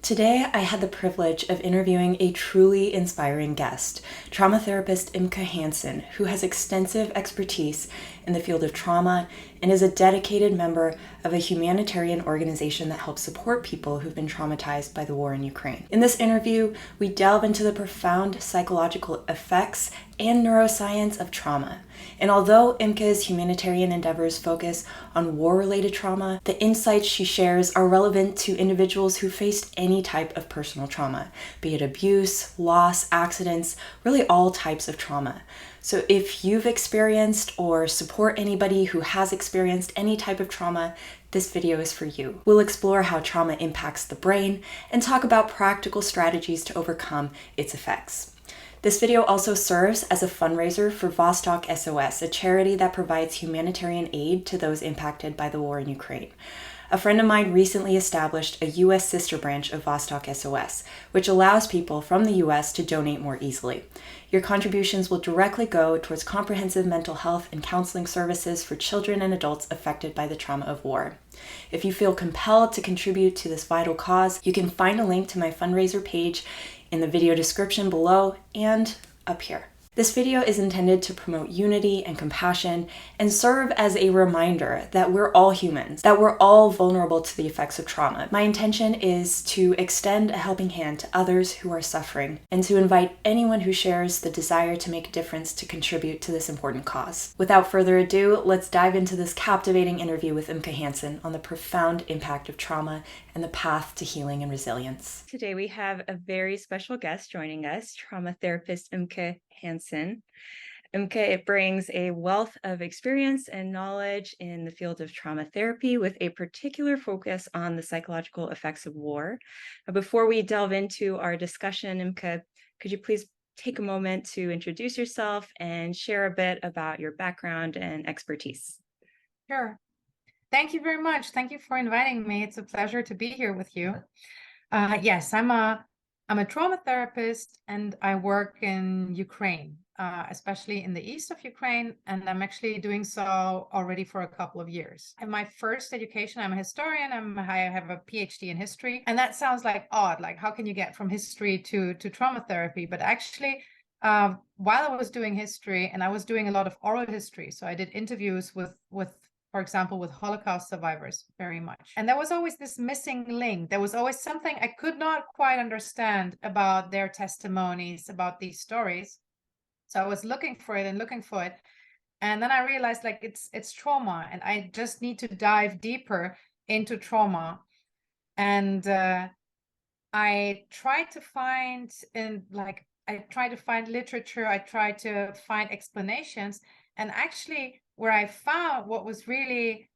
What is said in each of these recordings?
Today, I had the privilege of interviewing a truly inspiring guest, trauma therapist Imke Hansen, who has extensive expertise in the field of trauma and is a dedicated member of a humanitarian organization that helps support people who've been traumatized by the war in Ukraine. In this interview, we delve into the profound psychological effects and neuroscience of trauma. And although Imke's humanitarian endeavors focus on war-related trauma, the insights she shares are relevant to individuals who faced any type of personal trauma, be it abuse, loss, accidents, really all types of trauma. So if you've experienced or support anybody who has experienced any type of trauma, this video is for you. We'll explore how trauma impacts the brain and talk about practical strategies to overcome its effects. This video also serves as a fundraiser for Vostok SOS, a charity that provides humanitarian aid to those impacted by the war in Ukraine. A friend of mine recently established a U.S. sister branch of Vostok SOS, which allows people from the U.S. to donate more easily. Your contributions will directly go towards comprehensive mental health and counseling services for children and adults affected by the trauma of war. If you feel compelled to contribute to this vital cause, you can find a link to my fundraiser page in the video description below and up here. This video is intended to promote unity and compassion and serve as a reminder that we're all humans, that we're all vulnerable to the effects of trauma. My intention is to extend a helping hand to others who are suffering and to invite anyone who shares the desire to make a difference to contribute to this important cause. Without further ado, let's dive into this captivating interview with Imke Hansen on the profound impact of trauma and the path to healing and resilience. Today we have a very special guest joining us, trauma therapist Imke Hansen. Imke brings a wealth of experience and knowledge in the field of trauma therapy with a particular focus on the psychological effects of war. Before we delve into our discussion, Imke, could you please take a moment to introduce yourself and share a bit about your background and expertise? Sure. Thank you very much. Thank you for inviting me. It's a pleasure to be here with you. Yes, I'm a trauma therapist and I work in Ukraine, especially in the east of Ukraine, and I'm actually doing so already for a couple of years. In my first education, I'm a historian. I have a PhD in history, and that sounds like odd. Like, how can you get from history to trauma therapy? But actually, while I was doing history, and I was doing a lot of oral history, so I did interviews with for example, with Holocaust survivors very much. And there was always this missing link. There was always something I could not quite understand about their testimonies, about these stories. So I was looking for it and looking for it. And then I realized like it's trauma and I just need to dive deeper into trauma. And I tried to find literature, I tried to find explanations, and actually where I found what was really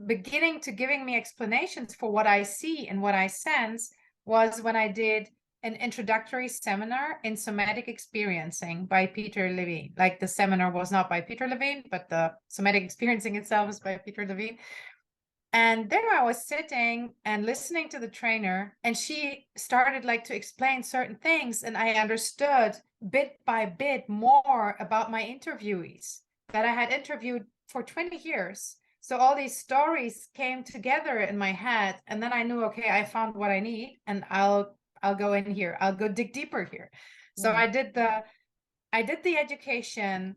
beginning to giving me explanations for what I see and what I sense was when I did an introductory seminar in somatic experiencing by Peter Levine. Like, the seminar was not by Peter Levine, but the somatic experiencing itself is by Peter Levine. And there I was sitting and listening to the trainer, and she started like to explain certain things, and I understood bit by bit more about my interviewees that I had interviewed for 20 years. So all these stories came together in my head, and then I knew, okay, I found what I need, and I'll go in here. I'll go dig deeper here. So I did the education,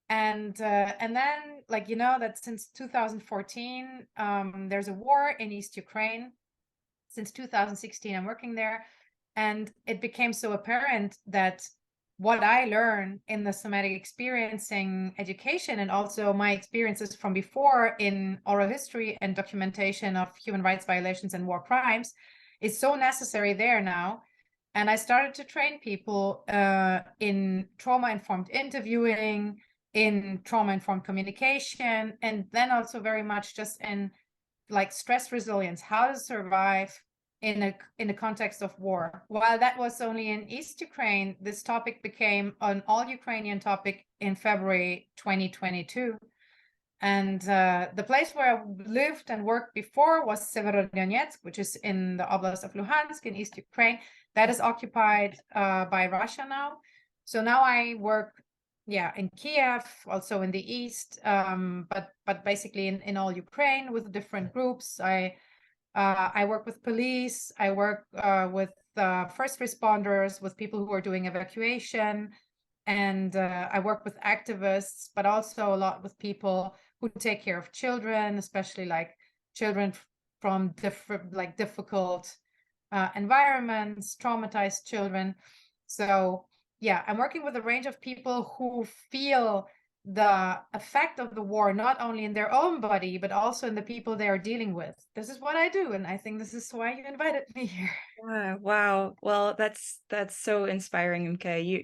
and then, like, that since 2014 there's a war in East Ukraine. Since 2016 I'm working there, and it became so apparent that what I learned in the somatic experiencing education, and also my experiences from before in oral history and documentation of human rights violations and war crimes, is so necessary there now. And I started to train people in trauma-informed interviewing, in trauma-informed communication, and then also very much just in like stress resilience, how to survive in a context of war. While that was only in East Ukraine, this topic became an all-Ukrainian topic in February 2022. And the place where I lived and worked before was Severodonetsk, which is in the Oblast of Luhansk in East Ukraine. That is occupied by Russia now. So now I work, in Kiev, also in the east, but basically in all Ukraine with different groups. I I work with police. I work with first responders, with people who are doing evacuation, and I work with activists, but also a lot with people who take care of children, especially like children from different, like difficult environments, traumatized children. So yeah, I'm working with a range of people who feel the effect of the war, not only in their own body, but also in the people they are dealing with. This is what I do, and I think this is why you invited me here. Yeah, wow. Well, that's so inspiring, MK.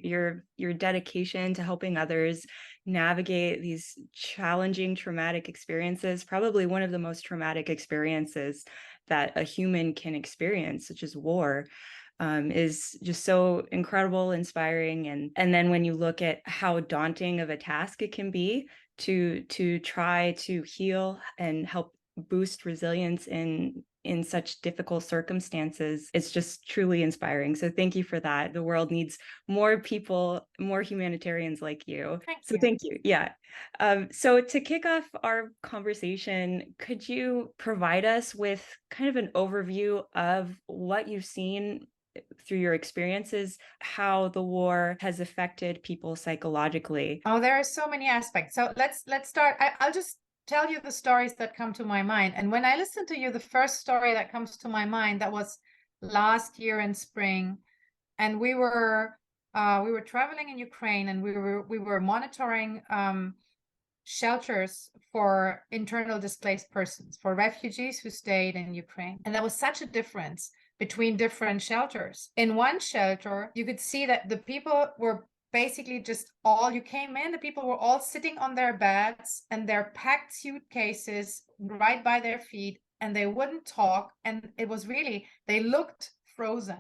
Your dedication to helping others navigate these challenging traumatic experiences, probably one of the most traumatic experiences that a human can experience, such as war, is just so incredible, inspiring. And then when you look at how daunting of a task it can be to try to heal and help boost resilience in such difficult circumstances, it's just truly inspiring. So thank you for that. The world needs more people, more humanitarians like you. So thank you. Yeah. So to kick off our conversation, could you provide us with kind of an overview of what you've seen through your experiences, how the war has affected people psychologically? Oh, there are so many aspects. So let's start. I'll just tell you the stories that come to my mind. And when I listen to you, the first story that comes to my mind, that was last year in spring, and we were traveling in Ukraine, and we were monitoring shelters for internal displaced persons, for refugees who stayed in Ukraine. And there was such a difference between different shelters. In one shelter, you could see that the people were basically just all, you came in, the people were all sitting on their beds and their packed suitcases right by their feet, and they wouldn't talk. And it was really, they looked frozen.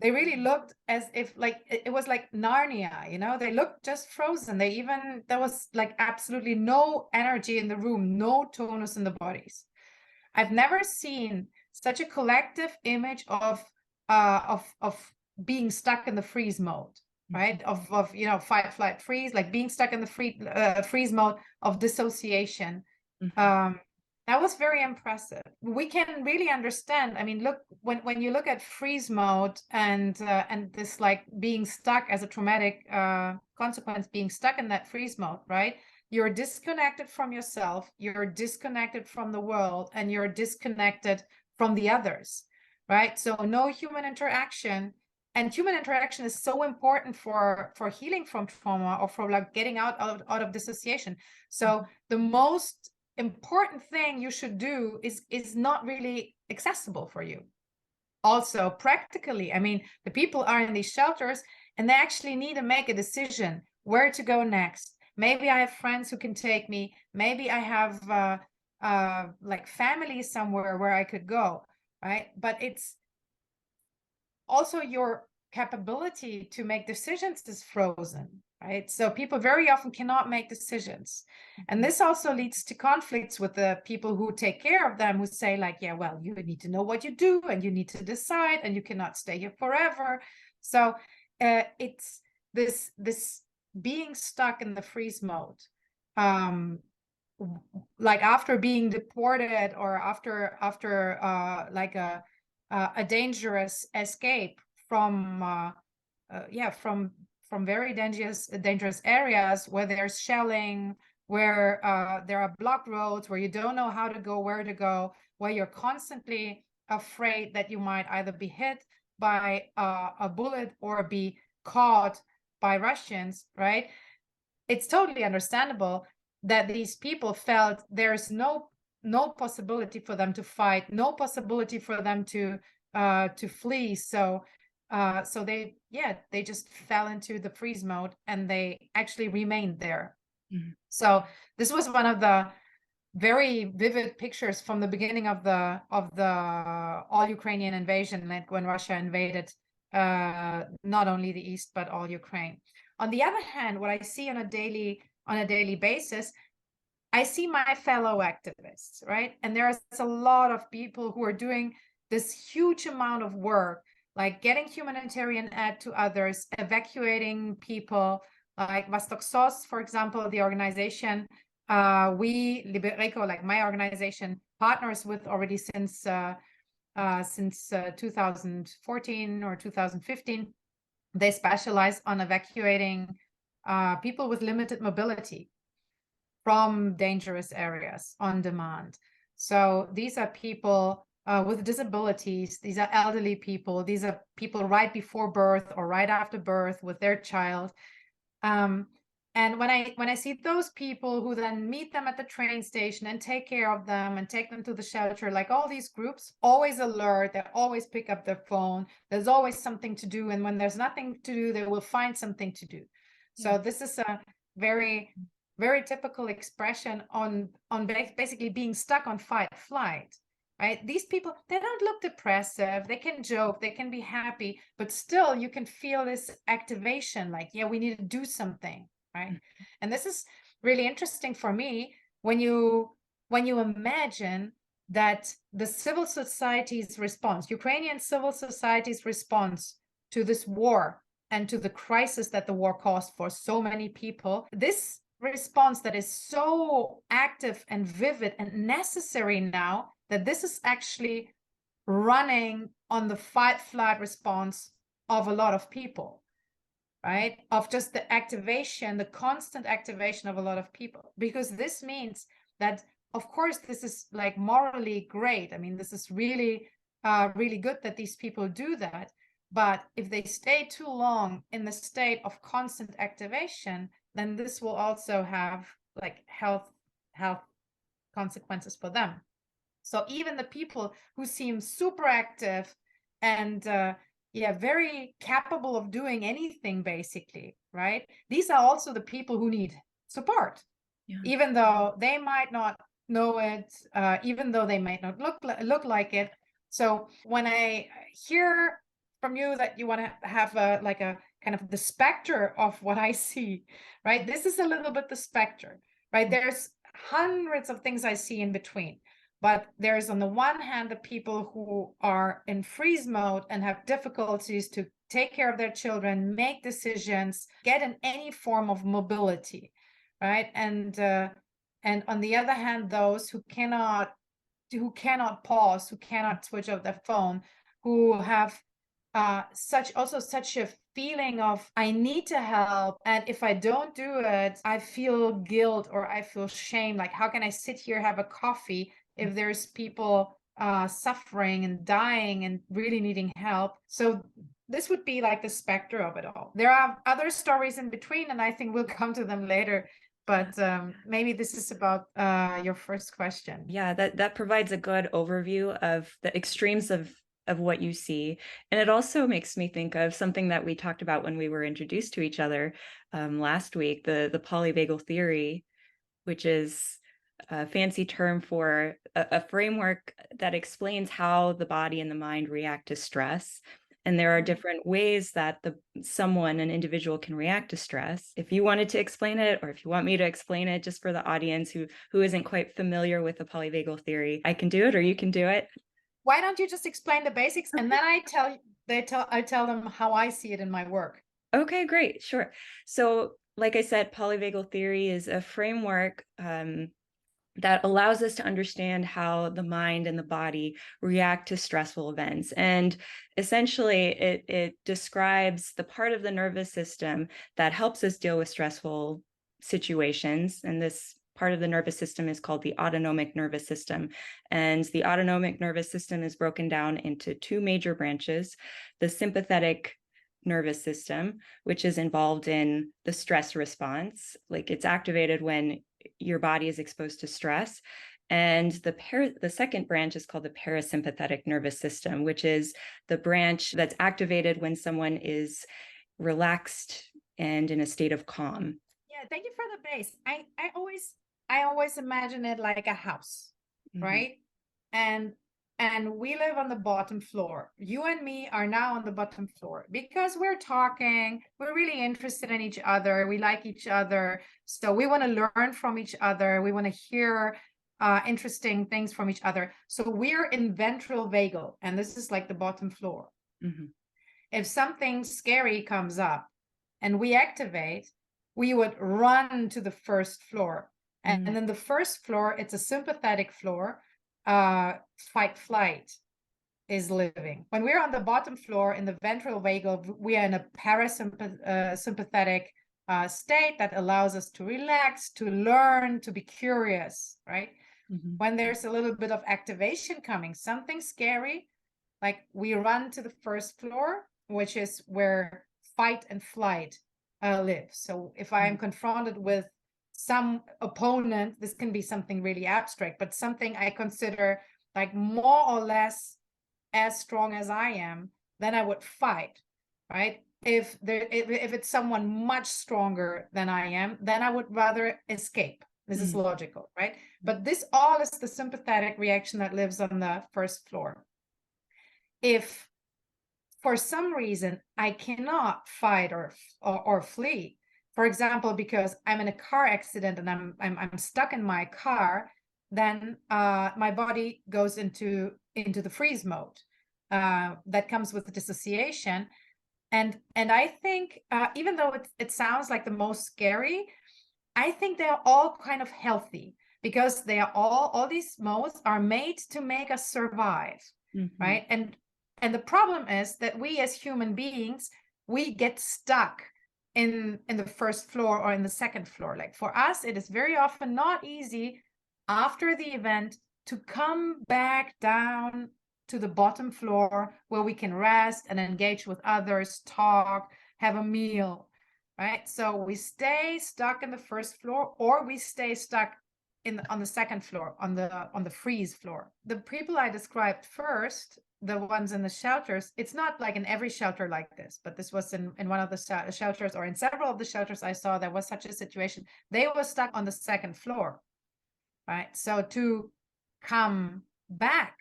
They really looked as if like it was like Narnia, you know, they looked just frozen. They even, there was like absolutely no energy in the room, no tonus in the bodies. I've never seen such a collective image of being stuck in the freeze mode, right? Of you know, fight, flight, freeze, like being stuck in the freeze mode of dissociation. That was very impressive. We can really understand. I mean, look, when you look at freeze mode and this like being stuck as a traumatic consequence, being stuck in that freeze mode, right? You're disconnected from yourself, you're disconnected from the world, and you're disconnected from the others, right? So no human interaction. And human interaction is so important for healing from trauma, or for like getting out of dissociation. So the most important thing you should do is not really accessible for you. Also, practically, I mean, the people are in these shelters and they actually need to make a decision where to go next. Maybe I have friends who can take me. Maybe I have like family somewhere where I could go, right? But it's also your capability to make decisions is frozen, right? So people very often cannot make decisions. And this also leads to conflicts with the people who take care of them, who say like, yeah, well, you need to know what you do and you need to decide and you cannot stay here forever. So it's this being stuck in the freeze mode. Like after being deported, or after like a dangerous escape from from very dangerous areas where there's shelling, where there are blocked roads, where you don't know how to go, where to go, where you're constantly afraid that you might either be hit by a bullet or be caught by Russians, right? It's totally understandable that these people felt there's no possibility for them to fight, no possibility for them to flee. So so they just fell into the freeze mode and they actually remained there. So this was one of the very vivid pictures from the beginning of the all Ukrainian invasion, like when Russia invaded not only the east but all Ukraine. On the other hand, what I see on a daily basis, I see my fellow activists, right? And there's a lot of people who are doing this huge amount of work, like getting humanitarian aid to others, evacuating people, like Vostok SOS, for example, the organization, we, Libereco, like my organization, partners with already since 2014 or 2015. They specialize on evacuating people with limited mobility from dangerous areas on demand. So these are people with disabilities. These are elderly people. These are people right before birth or right after birth with their child. And when I see those people who then meet them at the train station and take care of them and take them to the shelter, like all these groups, always alert, they always pick up their phone. There's always something to do. And when there's nothing to do, they will find something to do. So this is a very, very typical expression on basically being stuck on fight flight. Right? These people, they don't look depressive. They can joke, they can be happy, but still you can feel this activation, like, yeah, we need to do something, right? And this is really interesting for me when you imagine that the civil society's response, Ukrainian civil society's response to this war and to the crisis that the war caused for so many people, this response that is so active and vivid and necessary now, that this is actually running on the fight flight response of a lot of people, right? Of just the activation, the constant activation of a lot of people, because this means that, of course, this is like morally great. I mean, this is really, really good that these people do that. But if they stay too long in the state of constant activation, then this will also have like health consequences for them. So even the people who seem super active and very capable of doing anything, basically, right? These are also the people who need support, even though they might not know it, even though they might not look like it. So when I hear from you that you want to have a kind of the specter of what I see, right? This is a little bit the specter, right? There's hundreds of things I see in between. But there's, on the one hand, the people who are in freeze mode and have difficulties to take care of their children, make decisions, get in any form of mobility, right? And on the other hand, those who cannot pause, who cannot switch off their phone, who have such a feeling of, I need to help, and if I don't do it, I feel guilt or I feel shame. Like, how can I sit here, have a coffee, if there's people suffering and dying and really needing help? So this would be like the specter of it all. There are other stories in between, and I think we'll come to them later. But maybe this is about your first question. Yeah, that provides a good overview of the extremes of what you see. And it also makes me think of something that we talked about when we were introduced to each other last week, the polyvagal theory, which is a fancy term for a framework that explains how the body and the mind react to stress. And there are different ways that an individual can react to stress. If you wanted to explain it, or if you want me to explain it just for the audience who isn't quite familiar with the polyvagal theory, I can do it, or you can do it. Why don't you just explain the basics, and then I tell them how I see it in my work. Okay, great. Sure. So, like I said, polyvagal theory is a framework that allows us to understand how the mind and the body react to stressful events. And essentially, it describes the part of the nervous system that helps us deal with stressful situations. And this part of the nervous system is called the autonomic nervous system. And the autonomic nervous system is broken down into two major branches: the sympathetic nervous system, which is involved in the stress response. Like, it's activated when your body is exposed to stress. And the second branch is called the parasympathetic nervous system, which is the branch that's activated when someone is relaxed and in a state of calm. Yeah, thank you for the base. I always imagine it like a house, right? And we live on the bottom floor. You and me are now on the bottom floor because we're talking, we're really interested in each other, we like each other, so we want to learn from each other, we want to hear interesting things from each other. So we're in ventral vagal, and this is like the bottom floor. If something scary comes up and we activate, we would run to the first floor. And then the first floor, it's a sympathetic floor. fight flight is living. When we're on the bottom floor in the ventral vagal, we are in a parasympathetic state that allows us to relax, to learn, to be curious, right? Mm-hmm. When there's a little bit of activation coming, something scary, like we run to the first floor, which is where fight and flight live. So if I am confronted with some opponent, this can be something really abstract, but something I consider like more or less as strong as I am, then I would fight, right? If it's someone much stronger than I am, then I would rather escape. This is logical, right? But this all is the sympathetic reaction that lives on the first floor. If for some reason I cannot fight or flee, for example, because I'm in a car accident and I'm stuck in my car, then my body goes into the freeze mode. That comes with the dissociation, and I think even though it sounds like the most scary, I think they're all kind of healthy, because they are all these modes are made to make us survive, right? And the problem is that we as human beings, we get stuck in the first floor or in the second floor. Like for us, it is very often not easy after the event to come back down to the bottom floor where we can rest and engage with others, talk, have a meal, right? So we stay stuck in the first floor, or we stay stuck on the second floor, on the freeze floor. The people I described first, the ones in the shelters, it's not like in every shelter like this, but this was in one of the shelters, or in several of the shelters I saw, there was such a situation. They were stuck on the second floor, right? So to come back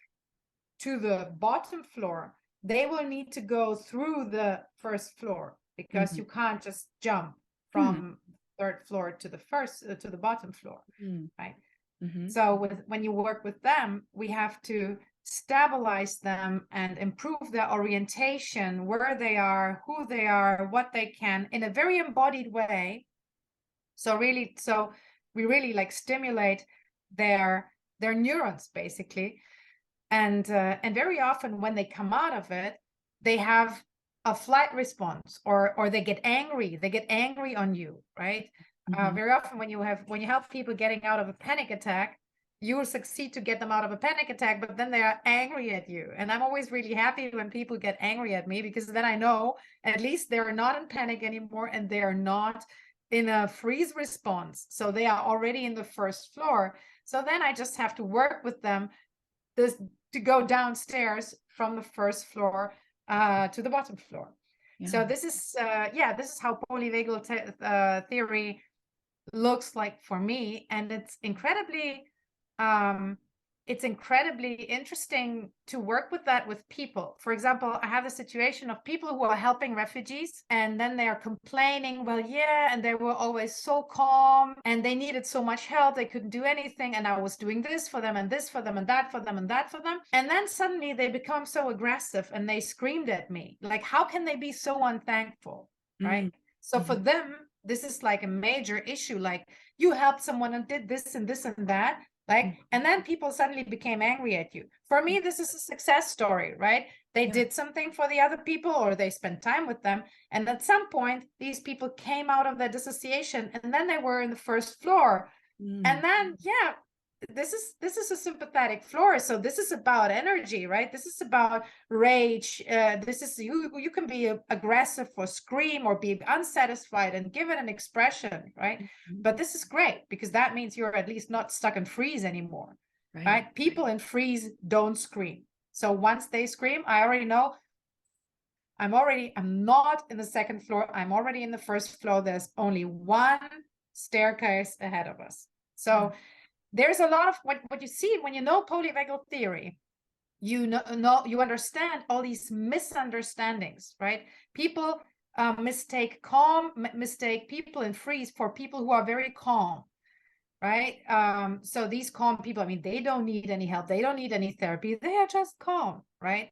to the bottom floor, they will need to go through the first floor, because you can't just jump from third floor to the first to the bottom floor, right? So when you work with them, we have to stabilize them and improve their orientation, where they are, who they are, what they can, in a very embodied way. So we really like stimulate their neurons, basically. And very often when they come out of it, they have a flight response, or they get angry on you, right? Very often when you help people getting out of a panic attack, you will succeed to get them out of a panic attack, but then they are angry at you. And I'm always really happy when people get angry at me, because then I know at least they're not in panic anymore, and they are not in a freeze response. So they are already in the first floor. So then I just have to work with them to go downstairs from the first floor to the bottom floor. Yeah. So this is how polyvagal theory looks like for me, and it's incredibly interesting to work with that with people. For example, I have a situation of people who are helping refugees, and then they are complaining, well, yeah, and they were always so calm, and they needed so much help, they couldn't do anything, and I was doing this for them, and this for them, and that for them, and that for them. And then suddenly they become so aggressive, and they screamed at me, like, how can they be so unthankful, right? So for them, this is like a major issue, like, you helped someone and did this and this and that, like, and then people suddenly became angry at you. For me, this is a success story, right? They did something for the other people, or they spent time with them, and at some point these people came out of their dissociation, and then they were in the first floor. And then this is a sympathetic floor, so this is about energy, right? This is about rage. This is you can be aggressive or scream or be unsatisfied and give it an expression, right? But this is great, because that means you're at least not stuck in freeze anymore, right? People in freeze don't scream. So once they scream, I already know I'm not in the second floor, I'm already in the first floor. There's only one staircase ahead of us. So there's a lot of what you see when you know polyvagal theory. You know you understand all these misunderstandings, right? People mistake people in freeze for people who are very calm, right? So these calm people, I mean, they don't need any help, they don't need any therapy, they are just calm, right?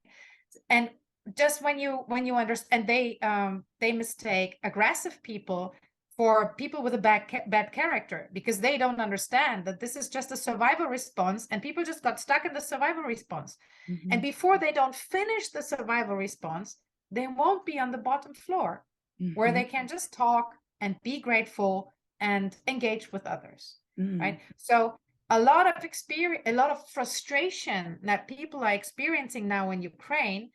And just when you understand, they mistake aggressive people for people with a bad character, because they don't understand that this is just a survival response, and people just got stuck in the survival response. Mm-hmm. And before they don't finish the survival response, they won't be on the bottom floor, where Mm-hmm. they can just talk and be grateful and engage with others. Mm-hmm. Right? So a lot of experience, a lot of frustration that people are experiencing now in Ukraine,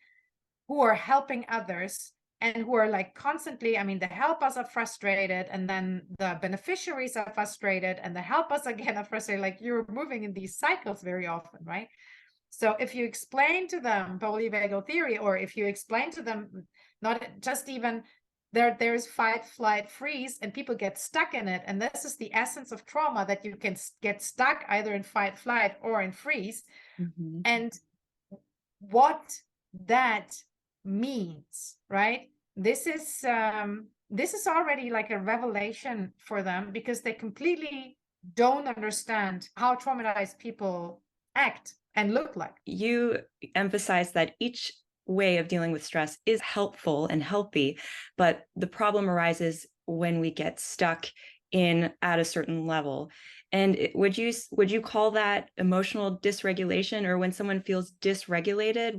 who are helping others and who are like constantly, I mean, the helpers are frustrated, and then the beneficiaries are frustrated, and the helpers again are frustrated. Like, you're moving in these cycles very often, right? So if you explain to them polyvagal theory, or if you explain to them not just even there's fight, flight, freeze, and people get stuck in it, and this is the essence of trauma, that you can get stuck either in fight, flight, or in freeze. Mm-hmm. And what that means, right? This is already like a revelation for them, because they completely don't understand how traumatized people act and look like. You emphasize that each way of dealing with stress is helpful and healthy, but the problem arises when we get stuck in at a certain level. And would you call that emotional dysregulation, or when someone feels dysregulated,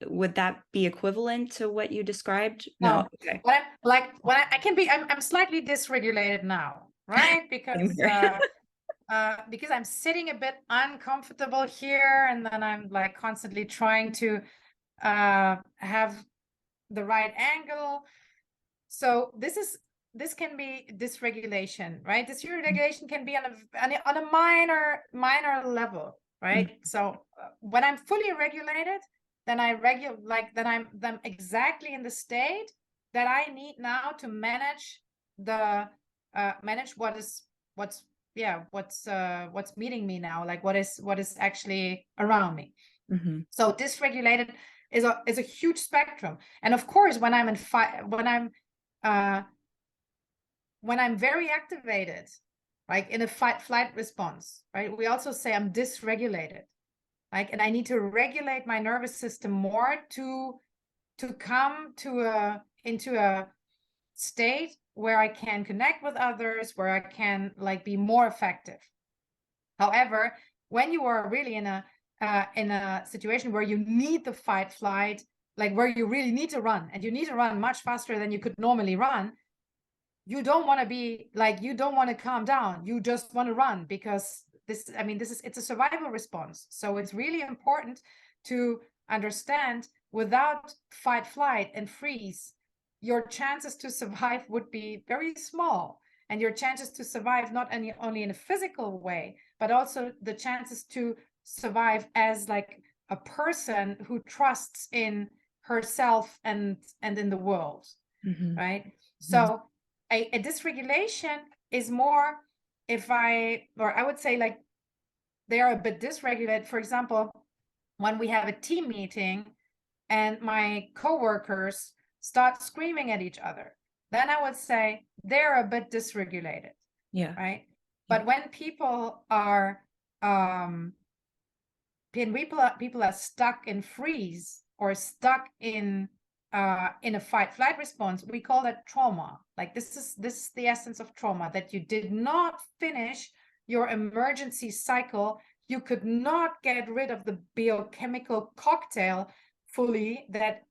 would that be equivalent to what you described? No. Okay. I'm slightly dysregulated now, right? Because I'm sitting a bit uncomfortable here, and then I'm like constantly trying to have the right angle. So this can be dysregulation, right? Dysregulation can be on a minor level, right? Mm-hmm. So when I'm fully regulated, then I'm exactly in the state that I need now to manage what's meeting me now, like what is actually around me. Mm-hmm. So dysregulated is a huge spectrum. And of course, when I'm in when I'm very activated, like in a fight flight response, right? We also say I'm dysregulated, like, and I need to regulate my nervous system more to come into a state where I can connect with others, where I can like be more effective. However, when you are really in a situation where you need the fight flight, like where you really need to run, and you need to run much faster than you could normally run, you don't want to be like, you don't want to calm down, you just want to run, because it's a survival response. So it's really important to understand, without fight, flight, and freeze, your chances to survive would be very small, and your chances to survive not only in a physical way, but also the chances to survive as like a person who trusts in herself and in the world. Mm-hmm. Right? So a dysregulation is more, I would say, like, they are a bit dysregulated. For example, when we have a team meeting and my coworkers start screaming at each other, then I would say they're a bit dysregulated. Yeah. Right. Yeah. But when people are stuck in freeze, or stuck in a fight flight response, we call that trauma. Like, this is the essence of trauma, that you did not finish your emergency cycle, you could not get rid of the biochemical cocktail fully that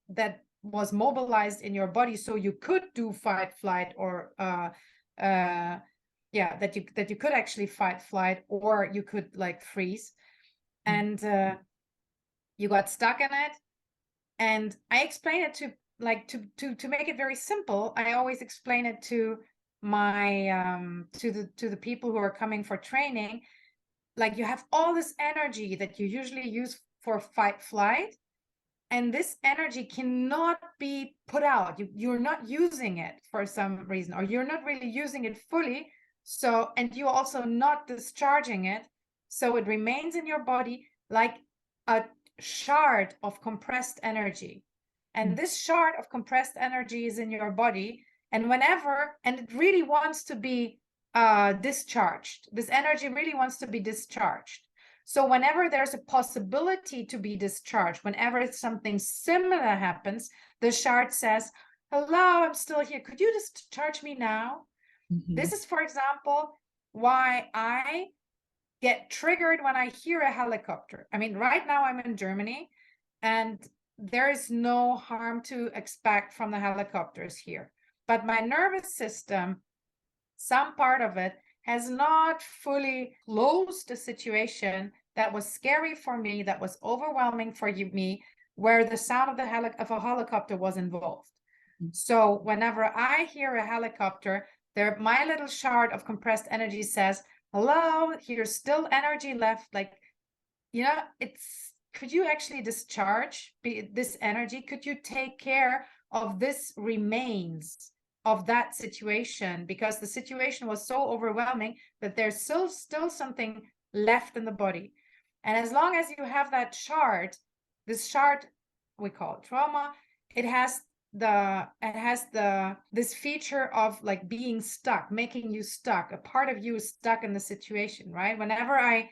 was mobilized in your body, so you could do fight, flight, or that you could actually fight, flight, or you could like freeze. And you got stuck in it. And I explain it to make it very simple. I always explain it to my to the people who are coming for training. Like, you have all this energy that you usually use for fight, flight, and this energy cannot be put out. You're not using it for some reason, or you're not really using it fully. So, and you're also not discharging it. So it remains in your body like a shard of compressed energy. And this shard of compressed energy is in your body. And it really wants to be discharged. This energy really wants to be discharged. So whenever there's a possibility to be discharged, whenever something similar happens, the shard says, hello, I'm still here. Could you discharge me now? This is, for example, why I get triggered when I hear a helicopter. I mean, right now I'm in Germany, and there is no harm to expect from the helicopters here. But my nervous system, some part of it, has not fully closed the situation that was scary for me, that was overwhelming for me, where the sound of a helicopter was involved. So whenever I hear a helicopter, there, my little shard of compressed energy says, hello, here's still energy left. Like, it's, could you actually discharge this energy? Could you take care of this remains of that situation? Because the situation was so overwhelming that there's still something left in the body. And as long as you have that shard, this shard, we call it trauma, it has this feature of like being stuck, making you stuck. A part of you is stuck in the situation, right? Whenever I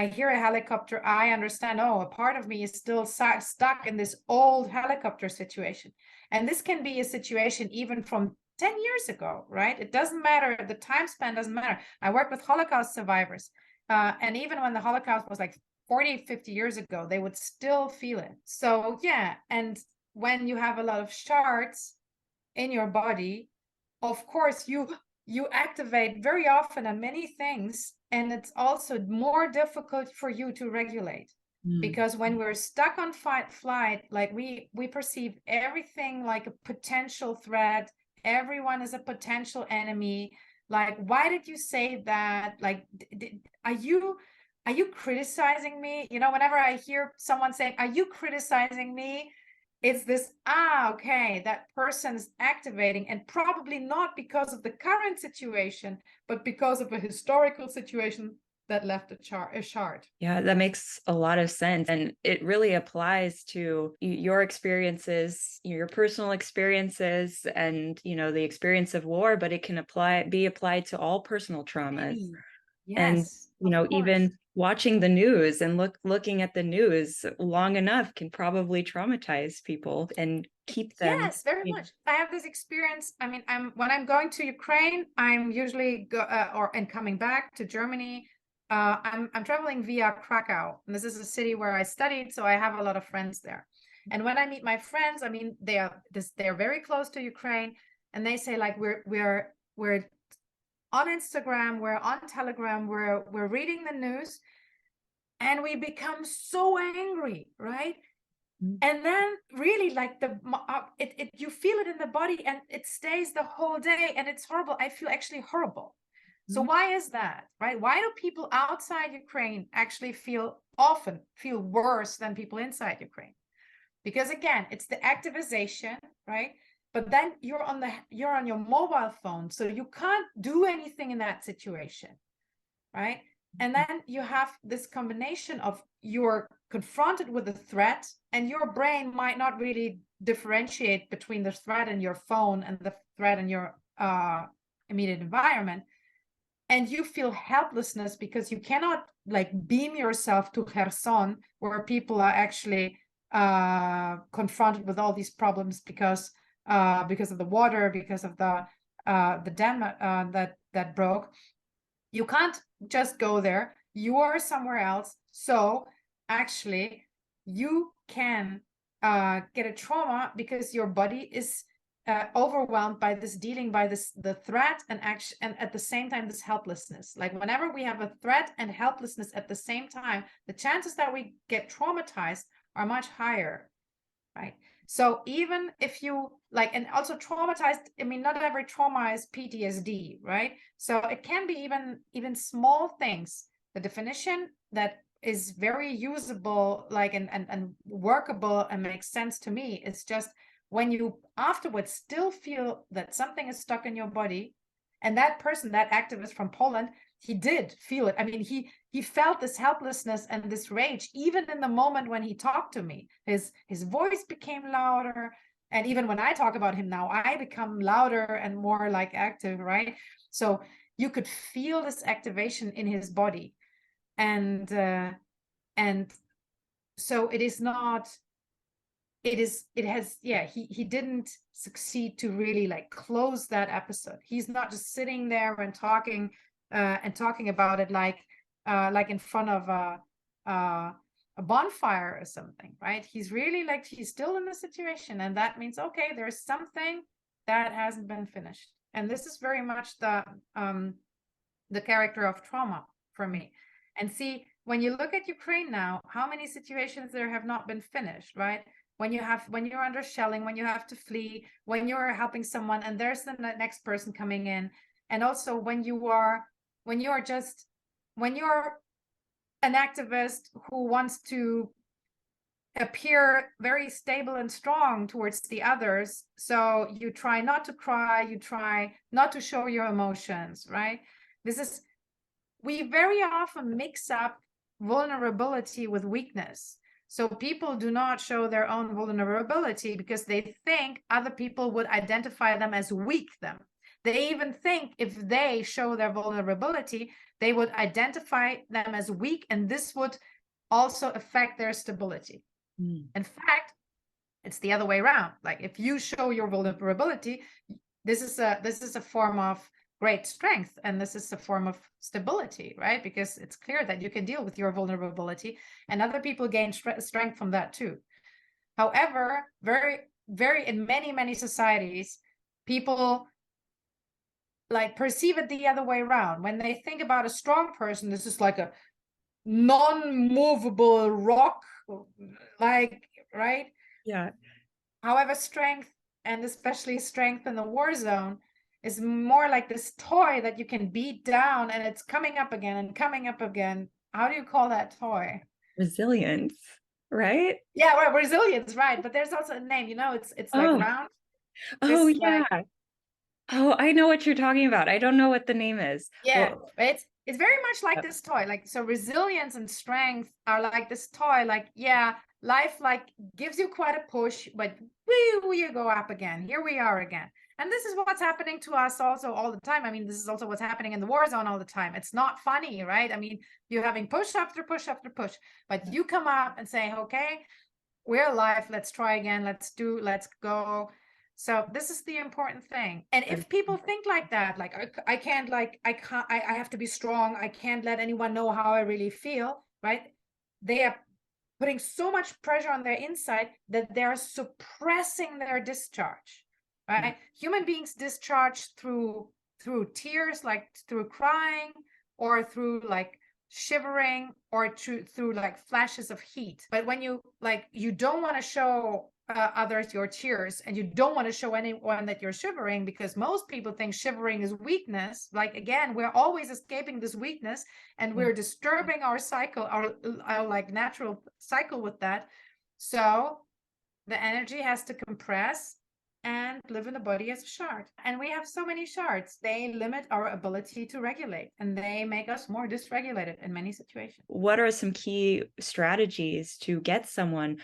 hear a helicopter, I understand, oh, a part of me is still stuck in this old helicopter situation. And this can be a situation even from 10 years ago, right? It doesn't matter. The time span doesn't matter. I work with Holocaust survivors. And even when the Holocaust was like 40, 50 years ago, they would still feel it. So yeah, and when you have a lot of shards in your body, of course you activate very often on many things, and it's also more difficult for you to regulate. Because when we're stuck on fight flight, like we perceive everything like a potential threat, everyone is a potential enemy. Like, why did you say that? Like, are you criticizing me? Whenever I hear someone saying, are you criticizing me? It's this, okay, that person's activating, and probably not because of the current situation, but because of a historical situation that left a shard. Yeah, that makes a lot of sense. And it really applies to your experiences, your personal experiences, and, the experience of war, but it can be applied to all personal traumas. Yes, and even watching the news and looking at the news long enough can probably traumatize people and keep them. Yes, very much. I have this experience. I mean, when I'm going to Ukraine, I'm usually coming back to Germany. I'm traveling via Krakow, and this is a city where I studied, so I have a lot of friends there. And when I meet my friends, I mean, they're very close to Ukraine, and they say like we're on Instagram, we're on Telegram, we're reading the news, and we become so angry, right? And then really like you feel it in the body, and it stays the whole day, and it's horrible. I feel actually horrible. So why is that, right? Why do people outside Ukraine actually often feel worse than people inside Ukraine? Because again, it's the activization, right? But then you're on your mobile phone, so you can't do anything in that situation, right? And then you have this combination of you're confronted with a threat, and your brain might not really differentiate between the threat in your phone and the threat in your immediate environment. And you feel helplessness because you cannot like beam yourself to Kherson, where people are actually confronted with all these problems because of the water, because of the dam that broke. You can't just go there. You are somewhere else. So actually, you can get a trauma because your body is overwhelmed by the threat and action, and at the same time this helplessness. Like whenever we have a threat and helplessness at the same time, the chances that we get traumatized are much higher, right? So even if you like, and also traumatized, I mean, not every trauma is PTSD, right? So it can be even small things. The definition that is very usable, like and workable and makes sense to me, is just when you afterwards still feel that something is stuck in your body. And that person, that activist from Poland, he did feel it. I mean, he felt this helplessness and this rage, even in the moment when he talked to me. His voice became louder. And even when I talk about him now, I become louder and more like active, right? So you could feel this activation in his body. And so it is not he didn't succeed to really like close that episode. He's not just sitting there and talking about it like in front of a bonfire or something, right? He's really like, he's still in the situation, and that means, okay, there's something that hasn't been finished. And this is very much the character of Trauma for me. And see, when you look at Ukraine now, how many situations there have not been finished, right? When you're under shelling, when you have to flee, when you're helping someone and there's the next person coming in, and also when you're an activist who wants to appear very stable and strong towards the others, so you try not to cry, you try not to show your emotions, right? We very often mix up vulnerability with weakness. So people do not show their own vulnerability because they think other people would identify them as weak them. They even think if they show their vulnerability, they would identify them as weak, and this would also affect their stability. In fact, it's the other way around. Like if you show your vulnerability, this is a form of great strength, and this is a form of stability, right? Because it's clear that you can deal with your vulnerability, and other people gain strength from that too. However, very in many societies, people like perceive it the other way around. When they think about a strong person, this is like a non-movable rock, like, right? Yeah. However, strength, and especially strength in the war zone, is more like this toy that you can beat down and it's coming up again and coming up again. How do you call that toy? Resilience, right? Yeah, well, resilience, right? But there's also a name, it's like round. Oh This, yeah. like, Oh, I know what you're talking about. I don't know what the name is. yeah, Well, it's very much like this toy. Like, so resilience and strength are like this toy. Like, yeah, life like gives you quite a push, but woo, you go up again. Here we are again. And this is what's happening to us also all the time. I mean, this is also what's happening in the war zone all the time. It's not funny, right? I mean, you're having push after push after push, but you come up and say, okay, we're alive. Let's try again. Let's go. So this is the important thing. And if people think like that, like I can't, I have to be strong, I can't let anyone know how I really feel, right? They are putting so much pressure on their inside that they're suppressing their discharge, right? Human beings discharge through tears, like through crying, or through like shivering, or through like flashes of heat. But when you don't want to show others your tears, and you don't want to show anyone that you're shivering, because most people think shivering is weakness. Like, again, we're always escaping this weakness, and we're disturbing our cycle, our like natural cycle with that. So the energy has to compress and live in the body as a shard. And we have so many shards. They limit our ability to regulate, and they make us more dysregulated in many situations. What are some key strategies to get someone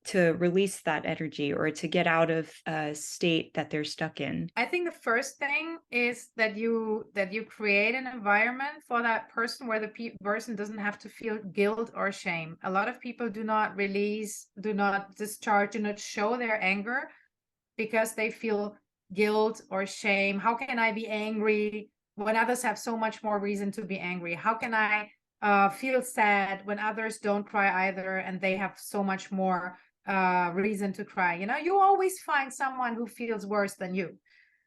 to release that energy, or to get out of a state that they're stuck in? I think the first thing is that you create an environment for that person where the person doesn't have to feel guilt or shame. A lot of people do not release, do not discharge, do not show their anger because they feel guilt or shame. How can I be angry when others have so much more reason to be angry? How can I feel sad when others don't cry either, and they have so much more reason to cry? You always find someone who feels worse than you.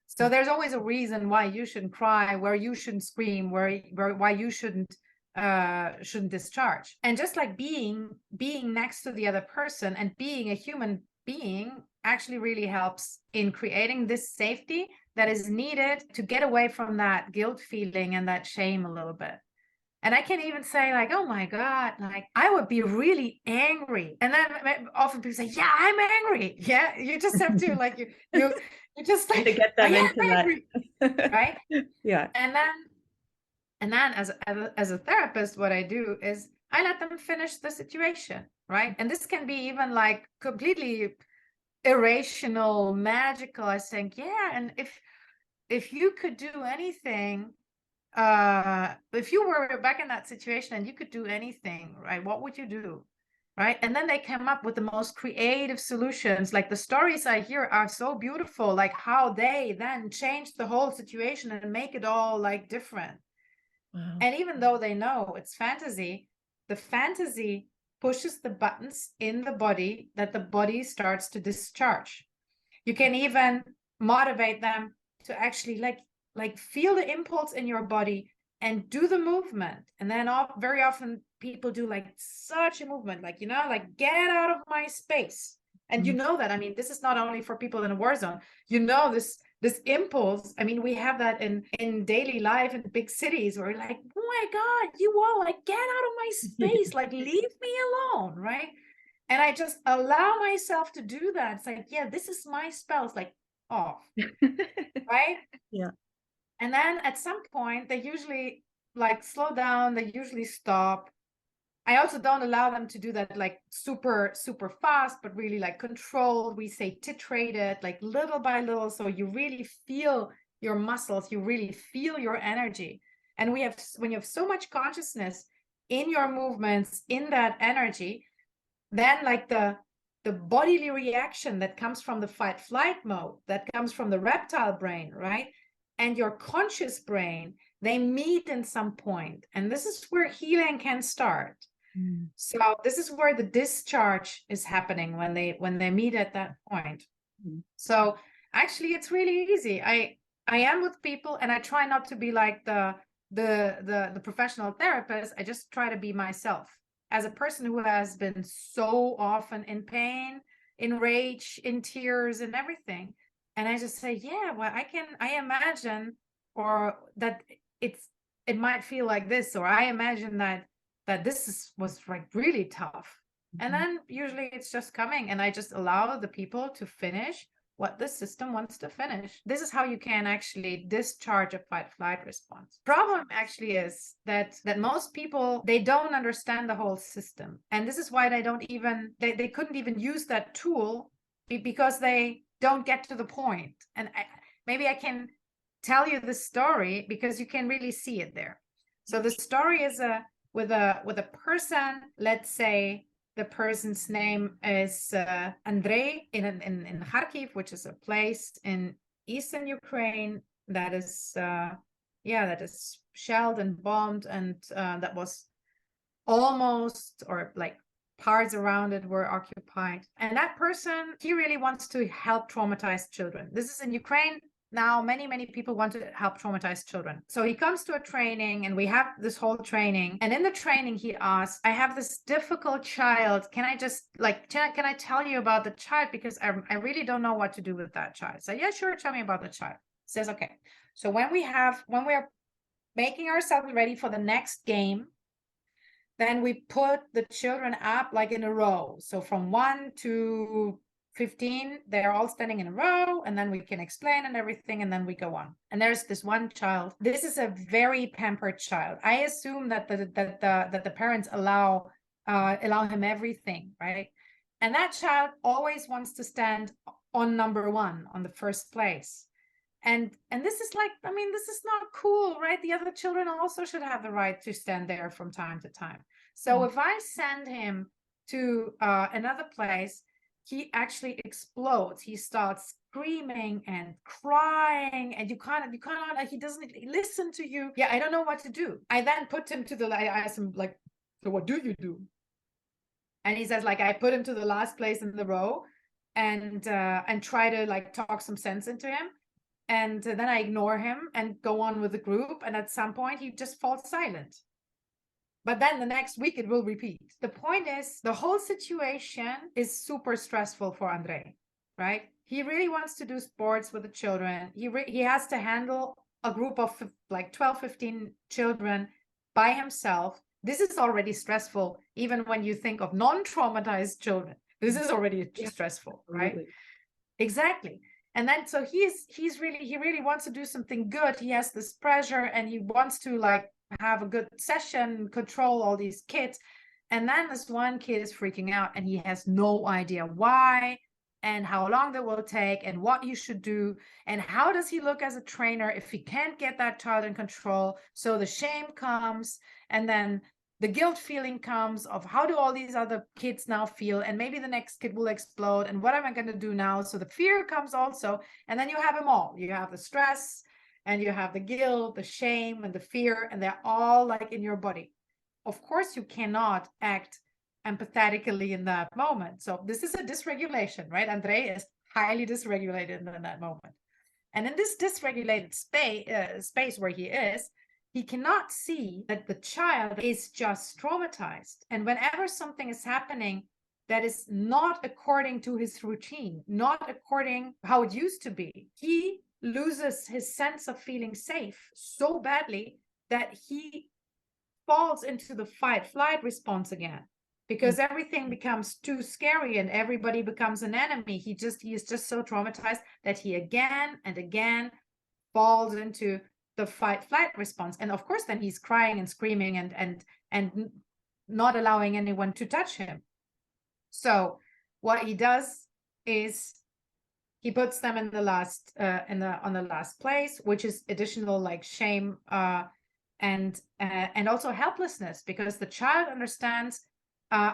So there's always a reason why you shouldn't cry, where you shouldn't scream, why you shouldn't discharge. And just like being next to the other person and being a human being actually really helps in creating this safety that is needed to get away from that guilt feeling and that shame a little bit. And I can even say, like, oh my God, like I would be really angry. And then often people say, yeah, I'm angry. Yeah, you just have to like you just like to get them into angry. that. Right? Yeah. And then as a therapist, what I do is I let them finish the situation, right? And this can be even like completely irrational, magical. I think, yeah, and if you could do anything, if you were back in that situation and you could do anything, right, what would you do? right? And then they come up with the most creative solutions. Like the stories I hear are so beautiful, like how they then change the whole situation and make it all like different. Wow. And even though they know it's fantasy, the fantasy pushes the buttons in the body that the body starts to discharge. You can even motivate them to actually like feel the impulse in your body and do the movement. And then very often people do like such a movement, like, you know, like get out of my space. And you know that, I mean, this is not only for people in a war zone, you know, this impulse. I mean, we have that in daily life in big cities where like, oh my God, you all like get out of my space, like leave me alone, right? And I just allow myself to do that. It's like, yeah, this is my spell. It's like off, right? Yeah. And then at some point, they usually like slow down. They usually stop. I also don't allow them to do that like super, super fast, but really like controlled. We say titrated, like little by little. So you really feel your muscles, you really feel your energy. And when you have so much consciousness in your movements, in that energy, then like the bodily reaction that comes from the fight flight mode, that comes from the reptile brain, right, and your conscious brain, they meet in some point, and this is where healing can start. So this is where the discharge is happening when they meet at that point. So actually it's really easy. I am with people and I try not to be like the professional therapist. I just try to be myself as a person who has been so often in pain, in rage, in tears and everything. And I just say, yeah, well, I imagine, or that it might feel like this, or I imagine that was like really tough. And then usually it's just coming, and I just allow the people to finish what the system wants to finish. This is how you can actually discharge a fight flight response. Problem actually is that most people, they don't understand the whole system. And this is why they couldn't even use that tool, because they don't get to the point. And maybe I can tell you the story because you can really see it there. So the story is with a person, let's say the person's name is Andrei in Kharkiv, which is a place in eastern Ukraine that is that is shelled and bombed, and that was almost, or like parts around it were occupied. And that person, he really wants to help traumatized children. This is in Ukraine. Now, many people want to help traumatized children. So he comes to a training, and we have this whole training. And in the training, he asks, I have this difficult child. Can I just can I tell you about the child? Because I really don't know what to do with that child. So yeah, sure. Tell me about the child. He says, okay. So when we're making ourselves ready for the next game, then we put the children up like in a row. So from 1 to 15, they're all standing in a row, and then we can explain and everything, and then we go on. And there's this one child. This is a very pampered child. I assume that the parents allow him everything, right? And that child always wants to stand on number 1, on the first place. And this is like, I mean, this is not cool, right? The other children also should have the right to stand there from time to time. So if I send him to another place, he actually explodes. He starts screaming and crying, and you cannot, like, he doesn't listen to you. Yeah, I don't know what to do. I then put him to I asked him, like, so what do you do? And he says, like, I put him to the last place in the row, and try to like talk some sense into him. And then I ignore him and go on with the group. And at some point, he just falls silent. But then the next week, it will repeat. The point is, the whole situation is super stressful for Andrei, right? He really wants to do sports with the children. He has to handle a group of like 12, 15 children by himself. This is already stressful, even when you think of non-traumatized children. This is already stressful, right? Really. Exactly. And then so he really wants to do something good. He has this pressure, and he wants to like have a good session, control all these kids. And then this one kid is freaking out, and he has no idea why and how long that will take and what you should do. And how does he look as a trainer if he can't get that child in control? So the shame comes, and then the guilt feeling comes of how do all these other kids now feel, and maybe the next kid will explode, and what am I going to do now? So the fear comes also, and then you have them all. You have the stress, and you have the guilt, the shame, and the fear, and they're all like in your body. Of course, you cannot act empathetically in that moment. So this is a dysregulation, right? André is highly dysregulated in that moment. And in this dysregulated space where he is, he cannot see that the child is just traumatized. And whenever something is happening that is not according to his routine, not according how it used to be, he loses his sense of feeling safe so badly that he falls into the fight-flight response again, because everything becomes too scary and everybody becomes an enemy. He is just so traumatized that he again and again falls into the fight-flight response. And of course, then he's crying and screaming and not allowing anyone to touch him. So what he does is he puts them in the last on the last place, which is additional like shame and also helplessness, because the child understands,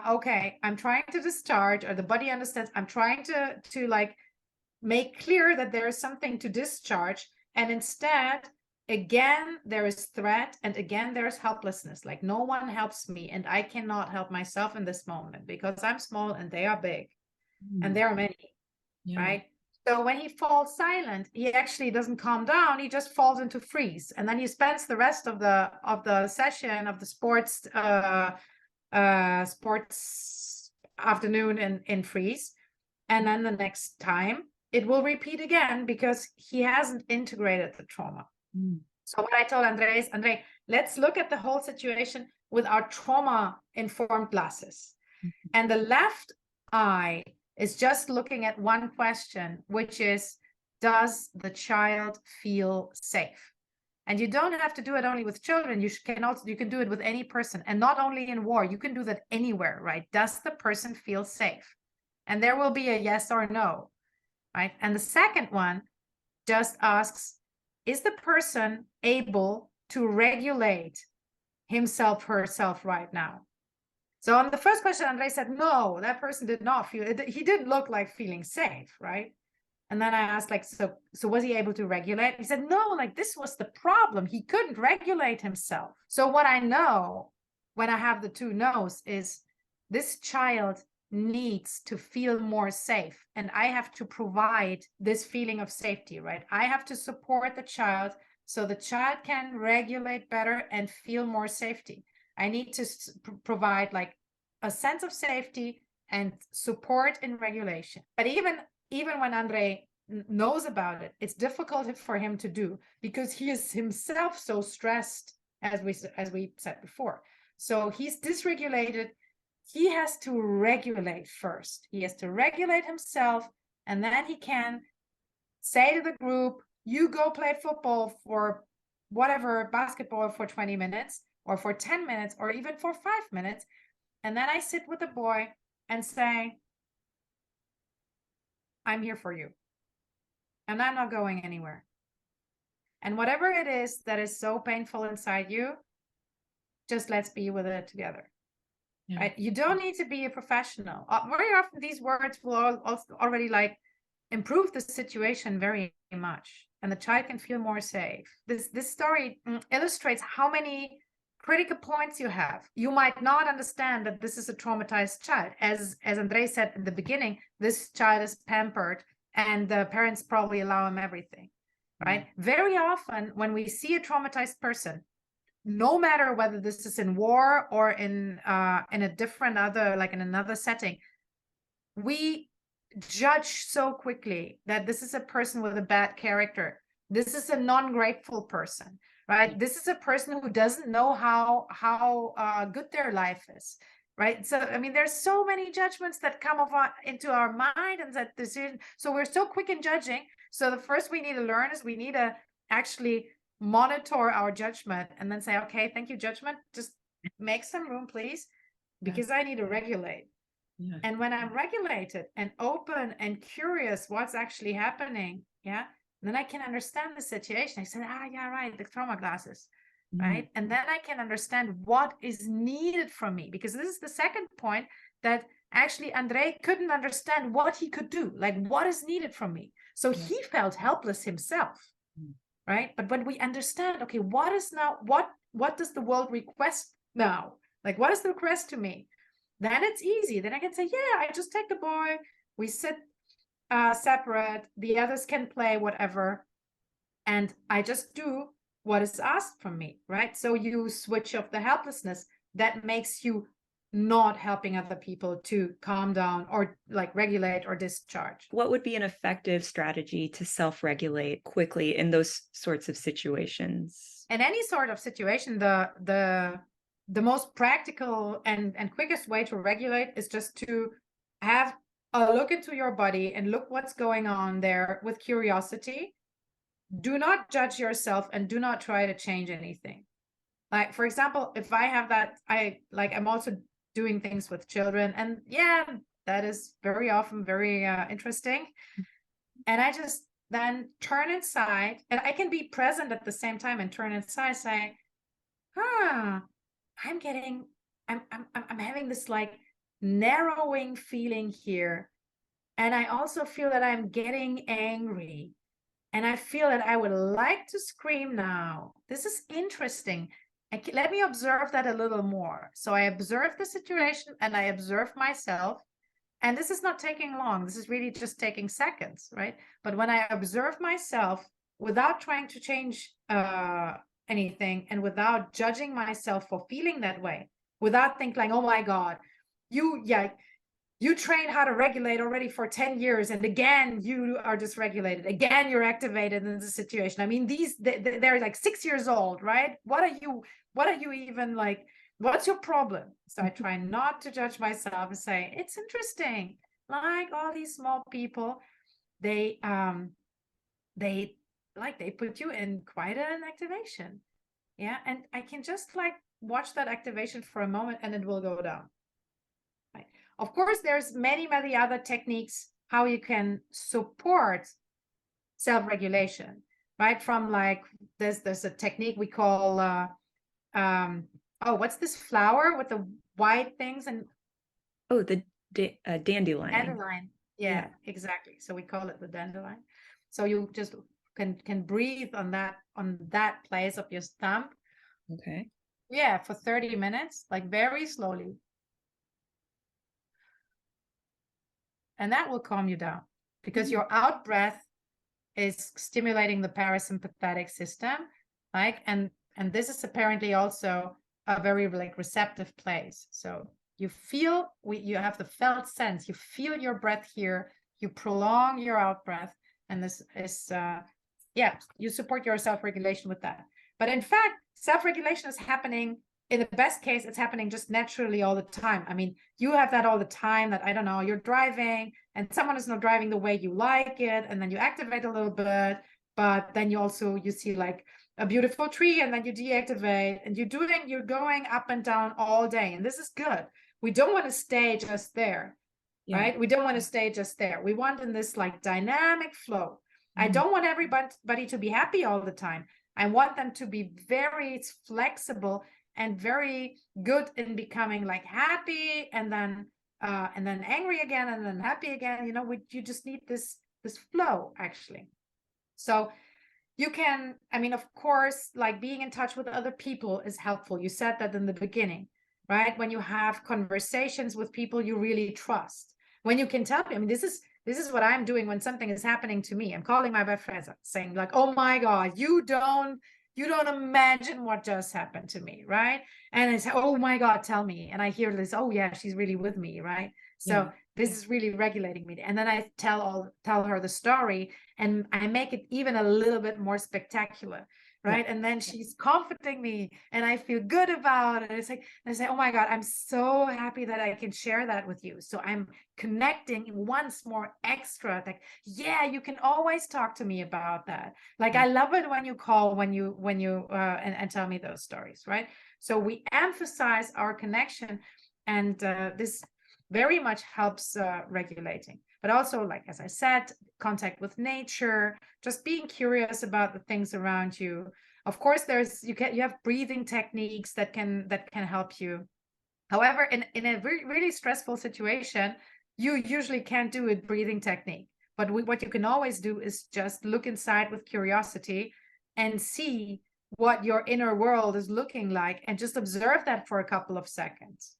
okay, I'm trying to discharge, or the body understands, I'm trying to like make clear that there is something to discharge, and instead again there is threat, and again there is helplessness, like no one helps me and I cannot help myself in this moment because I'm small and they are big and there are many, right? So when he falls silent, he actually doesn't calm down. He just falls into freeze, and then he spends the rest of the session of the sports afternoon in freeze, and then the next time it will repeat again because he hasn't integrated the trauma. So what I told André is, André, let's look at the whole situation with our trauma-informed glasses. And the left eye is just looking at one question, which is, does the child feel safe? And you don't have to do it only with children. You can do it with any person, and not only in war. You can do that anywhere, right? Does the person feel safe? And there will be a yes or no, right? And the second one just asks, is the person able to regulate himself, herself right now? So on the first question, André said, no, that person did not feel it. He didn't look like feeling safe, right? And then I asked, like, so was he able to regulate? He said, no, like this was the problem. He couldn't regulate himself. So what I know when I have the two no's is this child needs to feel more safe. And I have to provide this feeling of safety, right? I have to support the child so the child can regulate better and feel more safety. I need to provide like a sense of safety and support in regulation. But even when André knows about it, it's difficult for him to do because he is himself so stressed, as we said before. So he's dysregulated. He has to regulate first. He has to regulate himself, and then he can say to the group, you go play football for whatever, basketball for 20 minutes or for 10 minutes or even for 5 minutes. And then I sit with the boy and say, I'm here for you. And I'm not going anywhere. And whatever it is that is so painful inside you, just let's be with it together. Yeah. Right? You don't need to be a professional. Very often these words will also already like improve the situation very much, and the child can feel more safe. This story illustrates how many critical points you have. You might not understand that this is a traumatized child. As André said in the beginning, this child is pampered and the parents probably allow him everything, right? Very often when we see a traumatized person, no matter whether this is in war or in a different other, like in another setting, we judge so quickly that this is a person with a bad character. This is a non-grateful person, right? This is a person who doesn't know how good their life is, right? So, I mean, there's so many judgments that come into our mind and that decision. So we're so quick in judging. So the first we need to learn is we need to actually monitor our judgment and then say, okay, thank you, judgment. Just make some room, please, because I need to regulate. Yeah. And when I'm regulated and open and curious what's actually happening, then I can understand the situation. I said, yeah, right, the trauma glasses. right? And then I can understand what is needed from me, because this is the second point, that actually Andrei couldn't understand what he could do, like what is needed from me. So he felt helpless himself, right? But when we understand, okay, what is now, what does the world request now? Like, what is the request to me? Then it's easy. Then I can say, yeah, I just take the boy, we sit separate, the others can play whatever, and I just do what is asked from me, right? So you switch off the helplessness that makes you not helping other people to calm down or like regulate or discharge. What would be an effective strategy to self-regulate quickly in those sorts of situations? In any sort of situation, the most practical and quickest way to regulate is just to have a look into your body and look what's going on there with curiosity. Do not judge yourself and do not try to change anything. Like, for example, if I have that, I'm also doing things with children, and yeah, that is very often very interesting. And I just then turn inside, and I can be present at the same time and turn inside, say, I'm having this like narrowing feeling here. And I also feel that I'm getting angry. And I feel that I would like to scream now. This is interesting. Let me observe that a little more. So I observe the situation and I observe myself. And this is not taking long. This is really just taking seconds, right? But when I observe myself without trying to change anything and without judging myself for feeling that way, without thinking like, oh my God, you trained how to regulate already for 10 years, and again you are dysregulated, again you're activated in the situation. I mean, they're like 6 years old, right? What are you even like, what's your problem? So I try not to judge myself and say, it's interesting, like all these small people, they put you in quite an activation. Yeah. And I can just like watch that activation for a moment and it will go down. Right. Of course, there's many other techniques how you can support self-regulation, right? From like there's a technique we call what's this flower with the white things? And the dandelion. Dandelion. Yeah, exactly. So we call it the dandelion. So you just can breathe on that place of your thumb. Okay. Yeah, for 30 minutes, like very slowly. And that will calm you down, because your out breath is stimulating the parasympathetic system, like, and this is apparently also a very like receptive place. So you feel, you have the felt sense, you feel your breath here, you prolong your out breath, and this is you support your self-regulation with that. But in fact, self-regulation is happening, in the best case, it's happening just naturally all the time. I mean, you have that all the time, that, I don't know, you're driving and someone is not driving the way you like it, and then you activate a little bit, but then you see like a beautiful tree and then you deactivate, and you're going up and down all day. And this is good. We don't want to stay just there, right? We don't want to stay just there. We want in this like dynamic flow. I don't want everybody to be happy all the time. I want them to be very flexible and very good in becoming like happy and then angry again and then happy again. You just need this flow, actually. So you can, I mean, of course, like being in touch with other people is helpful. You said that in the beginning, right? When you have conversations with people you really trust, when you can tell me, I mean, this is what I'm doing when something is happening to me. I'm calling my best friends up saying like, oh my God, you don't imagine what just happened to me, right? And I say, oh my God, tell me. And I hear this, oh yeah, she's really with me, right? So this is really regulating me. And then I tell her the story, and I make it even a little bit more spectacular, right? And then she's comforting me and I feel good about it. It's like, I say, oh my God, I'm so happy that I can share that with you. So I'm connecting once more extra, like, yeah, you can always talk to me about that. Like, I love it when you call, when you and tell me those stories, right? So we emphasize our connection, and this very much helps regulating. But also, like, as I said, contact with nature, just being curious about the things around you. Of course, you have breathing techniques that can help you. However, in a really stressful situation, you usually can't do a breathing technique. But what you can always do is just look inside with curiosity and see what your inner world is looking like, and just observe that for a couple of seconds.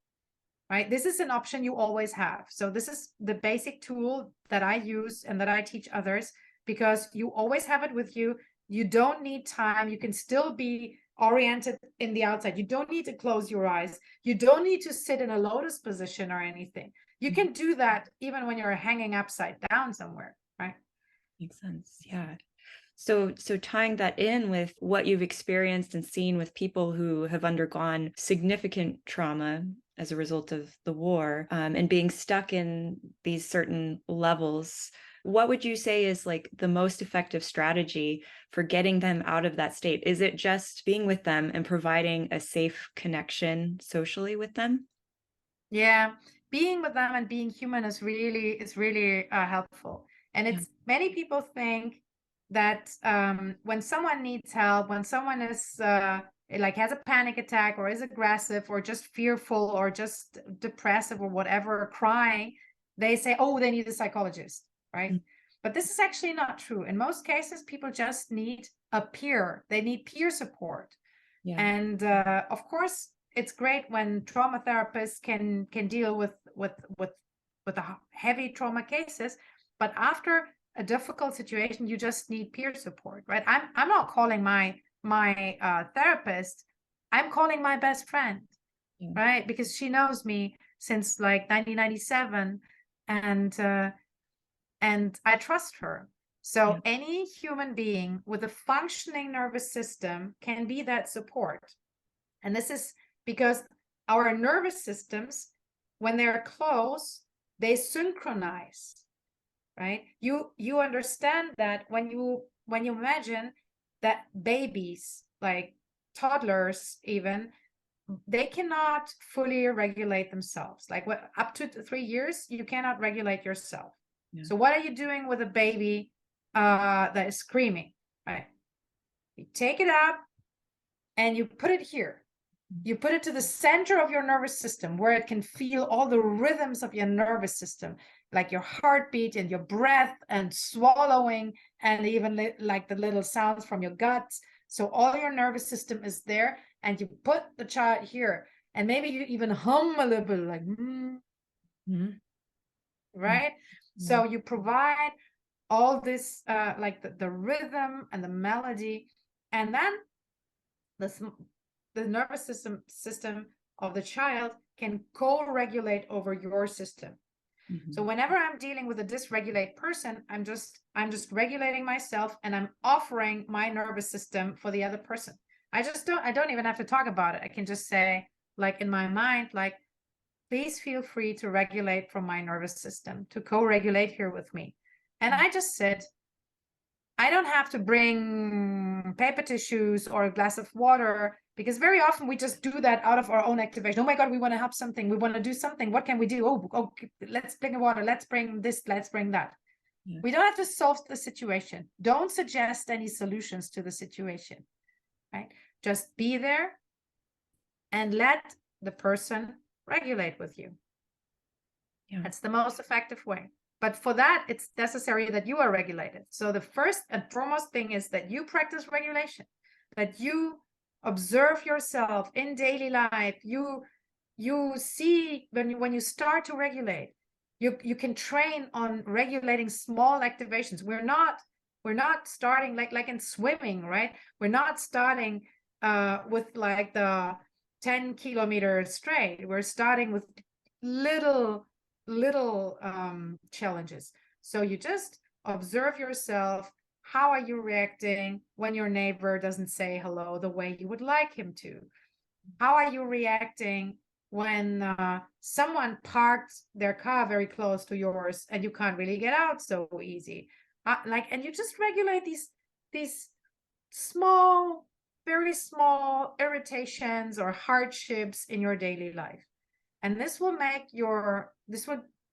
Right? This is an option you always have. So this is the basic tool that I use and that I teach others, because you always have it with you. You don't need time. You can still be oriented in the outside. You don't need to close your eyes. You don't need to sit in a lotus position or anything. You can do that even when you're hanging upside down somewhere, right? Makes sense. Yeah. So tying that in with what you've experienced and seen with people who have undergone significant trauma as a result of the war, and being stuck in these certain levels, what would you say is like the most effective strategy for getting them out of that state? Is it just being with them and providing a safe connection socially with them? Yeah, being with them and being human is really helpful. And Yeah. it's many people think that when someone needs help, when someone is like has a panic attack or is aggressive or just fearful or just depressive or whatever, or crying, they say, oh, they need a psychologist, right? Mm. But this is actually not true. In most cases, people just need a peer. They need peer support. Yeah. And of course, it's great when trauma therapists can deal with the heavy trauma cases, but after a difficult situation, you just need peer support, right? I'm not calling my therapist. I'm calling my best friend, Yeah. right? Because she knows me since like 1997, and I trust her. So Yeah. any human being with a functioning nervous system can be that support. And this is because our nervous systems, when they're close, they synchronize, right? You understand that when you imagine that babies, like toddlers even, they cannot fully regulate themselves. Like up to 3 years, you cannot regulate yourself. Yeah. So what are you doing with a baby that is screaming, right? You take it out and you put it here. You put it to the center of your nervous system, where it can feel all the rhythms of your nervous system, like your heartbeat and your breath and swallowing, and even like the little sounds from your guts. So all your nervous system is there, and you put the child here, and maybe you even hum a little bit, like, Mm-hmm. right? Yeah. So you provide all this, like the rhythm and the melody, and then the nervous system of the child can co-regulate over your system. Mm-hmm. So whenever I'm dealing with a dysregulated person, I'm just regulating myself, and I'm offering my nervous system for the other person. I don't even have to talk about it. I can just say, like in my mind, like, please feel free to regulate from my nervous system, to co-regulate here with me. And I just sit. I don't have to bring paper tissues or a glass of water, because very often we just do that out of our own activation. Oh my God, we want to help something. We want to do something. What can we do? Oh, let's bring water. Let's bring this. Let's bring that. Yeah. We don't have to solve the situation. Don't suggest any solutions to the situation, right? Just be there and let the person regulate with you. Yeah. That's the most effective way. But for that, it's necessary that you are regulated. So the first and foremost thing is that you practice regulation, that you observe yourself in daily life. You see when you start to regulate, you can train on regulating small activations. We're not starting like in swimming, right? We're not starting with like the 10 kilometers straight. We're starting with little challenges. So you just observe yourself. How are you reacting when your neighbor doesn't say hello the way you would like him to? How are you reacting when someone parked their car very close to yours and you can't really get out so easy? And you just regulate these small, very small irritations or hardships in your daily life. And this will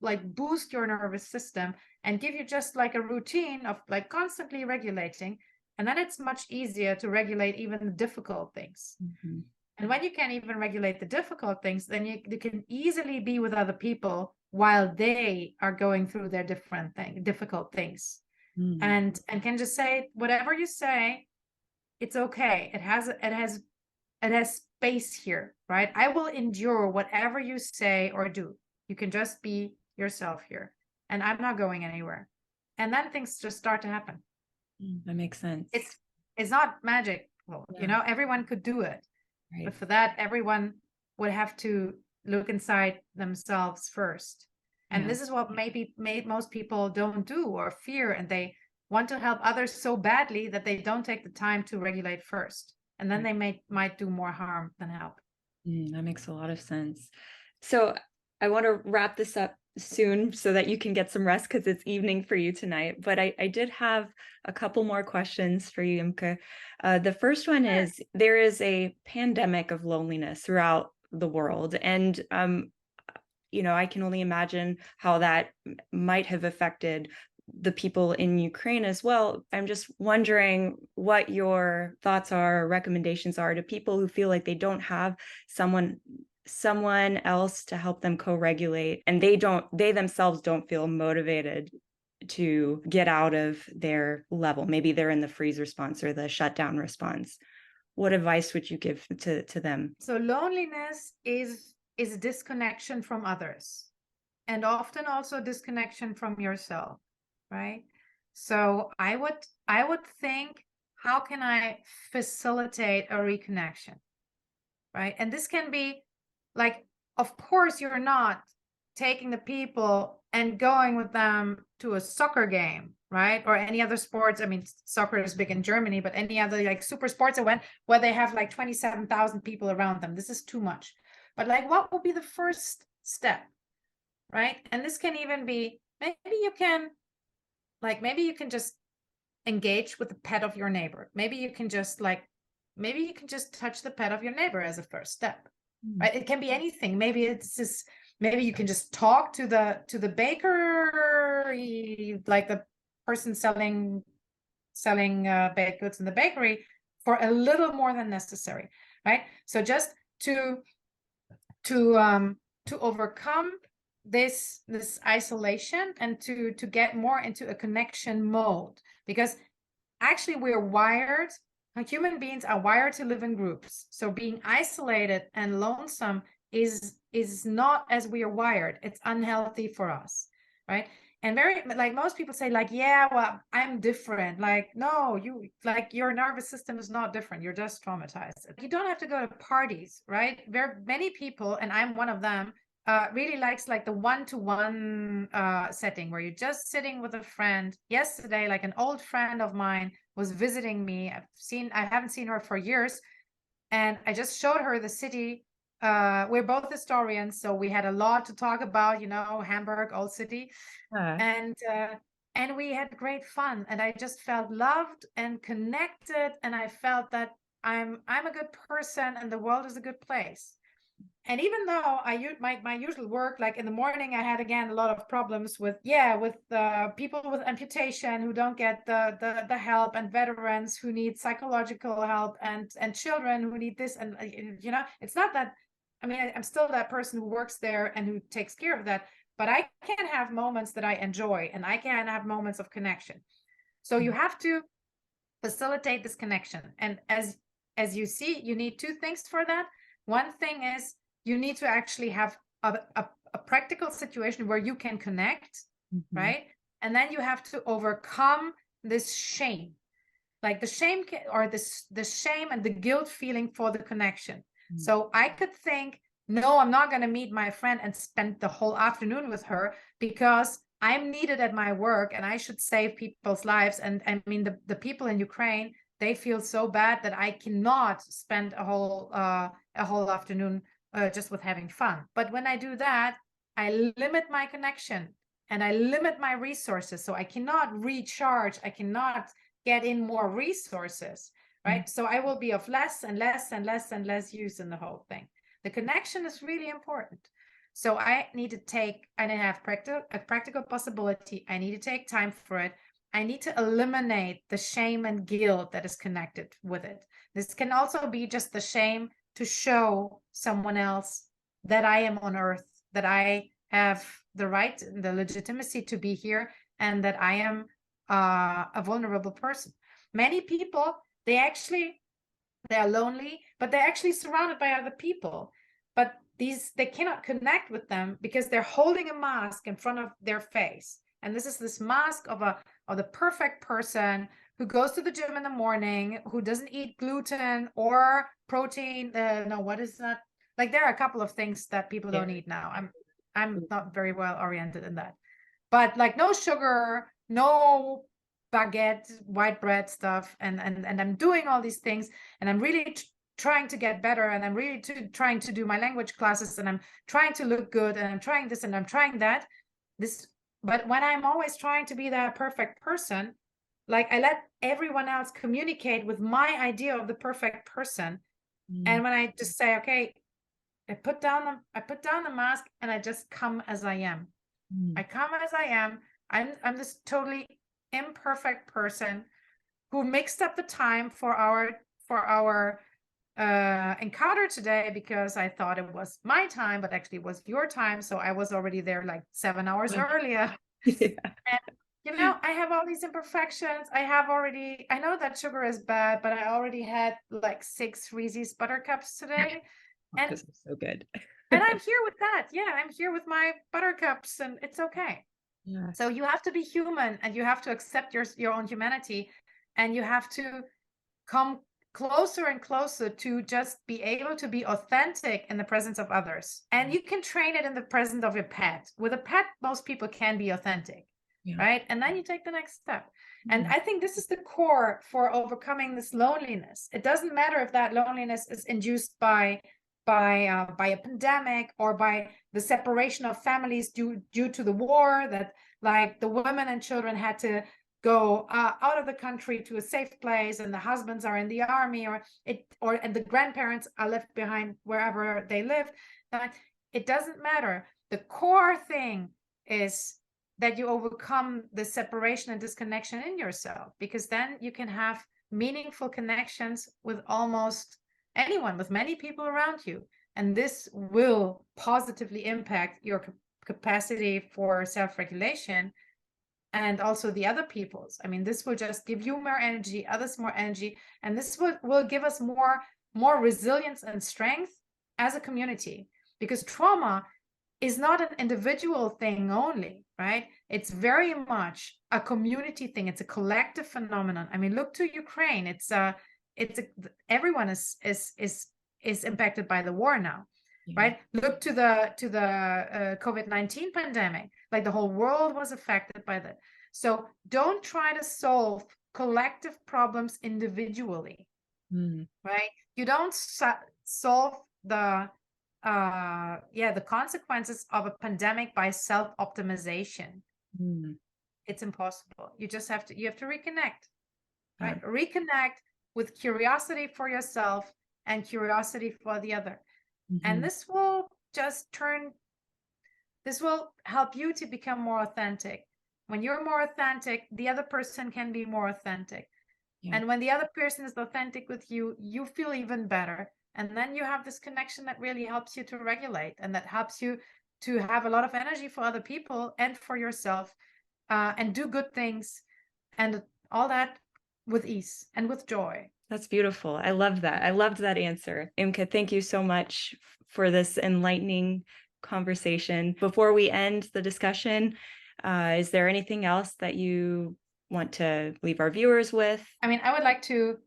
like boost your nervous system and give you just like a routine of like constantly regulating. And then it's much easier to regulate even the difficult things. Mm-hmm. And when you can't even regulate the difficult things, then you can easily be with other people while they are going through their difficult things. Mm-hmm. And can just say, whatever you say, it's okay. It has space here, right? I will endure whatever you say or do. You can just be yourself here. And I'm not going anywhere. And then things just start to happen. That makes sense. It's not magic. Well, Yeah. everyone could do it. Right. But for that, everyone would have to look inside themselves first. And Yeah. this is what maybe most people don't do or fear, and they want to help others so badly that they don't take the time to regulate first. And then they might do more harm than help. That makes a lot of sense. So I want to wrap this up soon so that you can get some rest because it's evening for you tonight. But I did have a couple more questions for you, Imke. The first one is, there is a pandemic of loneliness throughout the world. And, I can only imagine how that might have affected the people in Ukraine as well. I'm just wondering what your thoughts are, recommendations are to people who feel like they don't have someone else to help them co-regulate, and they themselves don't feel motivated to get out of their level. Maybe they're in the freeze response or the shutdown response. What advice would you give to them? So loneliness is a disconnection from others, and often also disconnection from yourself, right? So I would think, how can I facilitate a reconnection, right? And this can be like, of course, you're not taking the people and going with them to a soccer game, right? Or any other sports. I mean, soccer is big in Germany, but any other like super sports event where they have like 27,000 people around them. This is too much. But like, what will be the first step, right? And this can even be, maybe you can just engage with the pet of your neighbor. Maybe you can just touch the pet of your neighbor as a first step, right? It can be anything. Maybe you can just talk to the baker, like the person selling baked goods in the bakery, for a little more than necessary, right? So just to overcome this isolation and to get more into a connection mode, because actually we're wired, human beings are wired to live in groups. So being isolated and lonesome is not as we are wired. It's unhealthy for us, right? And very, like, most people say, like, yeah, well, I'm different. Like, no, your nervous system is not different. You're just traumatized. You don't have to go to parties, right? There many people, and I'm one of them, really likes like the one-to-one setting where you're just sitting with a friend. Yesterday, like, an old friend of mine was visiting me. I haven't seen her for years, and I just showed her the city. We're both historians, so we had a lot to talk about, Hamburg, old city. And we had great fun, and I just felt loved and connected, and I felt that I'm a good person and the world is a good place. And even though my usual work, like in the morning, I had again a lot of problems with people with amputation who don't get the help, and veterans who need psychological help, and children who need this, and it's not that. I mean, I'm still that person who works there and who takes care of that, but I can have moments that I enjoy, and I can have moments of connection. So you have to facilitate this connection, and as you see, you need two things for that. One thing is, you need to actually have a practical situation where you can connect, right? And then you have to overcome this shame, like the shame or the shame and the guilt feeling for the connection. So I could think, no, I'm not going to meet my friend and spend the whole afternoon with her because I'm needed at my work and I should save people's lives. And I mean, the people in Ukraine, they feel so bad that I cannot spend a whole afternoon just with having fun. But when I do that, I limit my connection and I limit my resources. So I cannot recharge. I cannot get in more resources, right? So I will be of less and less and less and less use in the whole thing. The connection is really important. So I need to have a practical possibility. I need to take time for it. I need to eliminate the shame and guilt that is connected with it. This can also be just the shame to show someone else that I am on earth, that I have the right, the legitimacy to be here, and that I am a vulnerable person. Many people, they are lonely, but they're actually surrounded by other people. But they cannot connect with them because they're holding a mask in front of their face. And this is this mask of the perfect person who goes to the gym in the morning, who doesn't eat gluten or protein. No, what is that? Like, there are a couple of things that people don't eat now. I'm not very well oriented in that. But like, no sugar, no baguette, white bread stuff, and I'm doing all these things, and I'm really trying to get better, and I'm really trying to do my language classes, and I'm trying to look good, and I'm trying this and I'm trying that. But when I'm always trying to be that perfect person, like, I let everyone else communicate with my idea of the perfect person. And when I just say, okay, I put down the mask, and I just come as I am. I come as I am. I'm this totally imperfect person who mixed up the time for our encounter today, because I thought it was my time, but actually it was your time. So I was already there like 7 hours earlier. Yeah. And I have all these imperfections. I know that sugar is bad, but I already had like 6 Reese's Buttercups today. And This is so good. and I'm here with that. Yeah, I'm here with my Buttercups, and it's okay. Yeah. So you have to be human, and you have to accept your own humanity, and you have to come closer and closer to just be able to be authentic in the presence of others. And you can train it in the presence of your pet. With a pet, most people can be authentic, right? And then you take the next step. And I think this is the core for overcoming this loneliness. It doesn't matter if that loneliness is induced by a pandemic, or by the separation of families due to the war, that like the women and children had to go out of the country to a safe place, and the husbands are in the army, and the grandparents are left behind wherever they live. It doesn't matter. The core thing is that you overcome the separation and disconnection in yourself, because then you can have meaningful connections with almost anyone, with many people around you. And this will positively impact your capacity for self-regulation, and also the other people's. I mean, this will just give you more energy, others more energy, and this will give us more resilience and strength as a community, because trauma is not an individual thing only, right? It's very much a community thing. It's a collective phenomenon. I mean, look to Ukraine. Everyone is impacted by the war now, right? Look to the COVID-19 pandemic. Like, the whole world was affected by that. So don't try to solve collective problems individually, right? You don't solve the consequences of a pandemic by self-optimization. It's impossible. You have to reconnect, right? Reconnect with curiosity for yourself and curiosity for the other. And this will help you to become more authentic. When you're more authentic, the other person can be more authentic. And when the other person is authentic with you, you feel even better. And then you have this connection that really helps you to regulate, and that helps you to have a lot of energy for other people and for yourself, and do good things, and all that with ease and with joy. That's beautiful. I love that. I loved that answer. Imke, thank you so much for this enlightening conversation. Before we end the discussion, is there anything else that you want to leave our viewers with? I mean, I would like to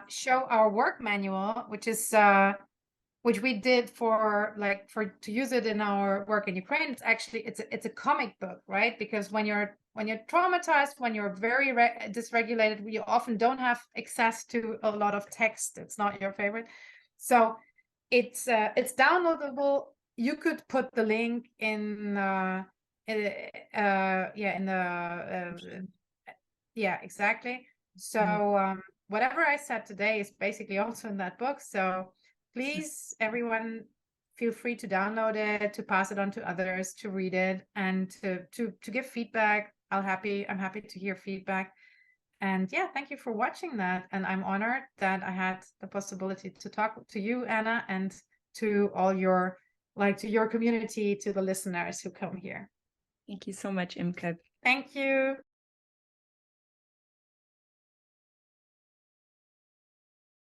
show our work manual, which we did to use it in our work in Ukraine. It's a comic book, right? Because when you're traumatized, when you're very dysregulated, you often don't have access to a lot of text. It's not your favorite. So it's downloadable. You could put the link in exactly. So whatever I said today is basically also in that book. So please, everyone, feel free to download it, to pass it on to others, to read it, and to give feedback. I'm happy to hear feedback. And yeah, thank you for watching that. And I'm honored that I had the possibility to talk to you, Anna, and to all your, to your community, to the listeners who come here. Thank you so much, Imke. Thank you.